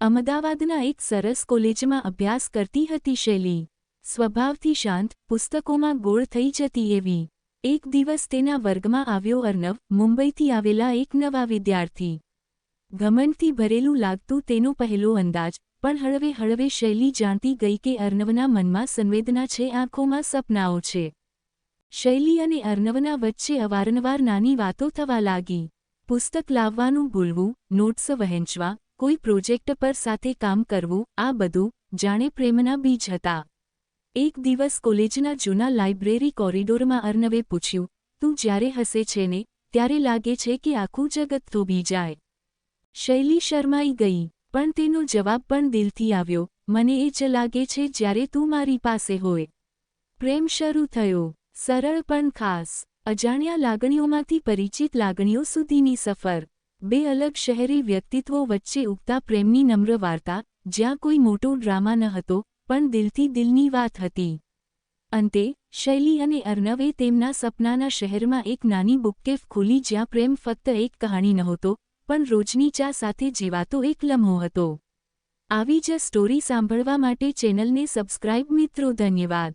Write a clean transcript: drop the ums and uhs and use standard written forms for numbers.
અમદાવાદના એક સરસ કોલેજમાં અભ્યાસ કરતી હતી શૈલી. સ્વભાવથી શાંત, પુસ્તકોમાં ગોળ થઈ જતી એવી. એક દિવસ તેના વર્ગમાં આવ્યો અર્નવ, મુંબઈથી આવેલા એક નવા વિદ્યાર્થી. ઘમંડથી ભરેલું લાગતું તેનો પહેલો અંદાજ, પણ હળવે હળવે શૈલી જાણતી ગઈ કે અર્નવના મનમાં સંવેદના છે, આંખોમાં સપનાઓ છે. શૈલી અને અર્નવના વચ્ચે અવારનવાર નાની વાતો થવા લાગી. પુસ્તક લાવવાનું ભૂલવું, નોટ્સ વહેંચવા, કોઈ પ્રોજેક્ટ પર સાથે કામ કરવું, આ બધું જાણે પ્રેમના બીજ હતા. એક દિવસ કોલેજના જૂના લાઇબ્રેરી કોરિડોરમાં અર્નવે પૂછ્યું, તું જ્યારે હસે છે ને, ત્યારે લાગે છે કે આખું જગત થોભી જાય. શૈલી શરમાઈ ગઈ, પણ તેનો જવાબ પણ દિલથી આવ્યો, મને એ જ લાગે છે જ્યારે તું મારી પાસે હોય. પ્રેમ શરૂ થયો, સરળ પણ ખાસ. અજાણ્યા લાગણીઓમાંથી પરિચિત લાગણીઓ સુધીની સફર. બે અલગ શહેરી વ્યક્તિત્વો વચ્ચે ઉગતા પ્રેમની નમ્ર વાર્તા, જ્યાં કોઈ મોટો ડ્રામા ન હતો, પણ દિલથી દિલની વાત હતી. અંતે શૈલી અને અર્નવે તેમના સપનાના શહેરમાં એક નાની બુકકેફ ખોલી, જ્યાં પ્રેમ ફક્ત એક કહાણી નહોતો, પણ રોજની ચા સાથે જીવાતો એક લમ્હો હતો. આવી જ સ્ટોરી સાંભળવા માટે ચેનલને સબસ્ક્રાઇબ મિત્રો. ધન્યવાદ.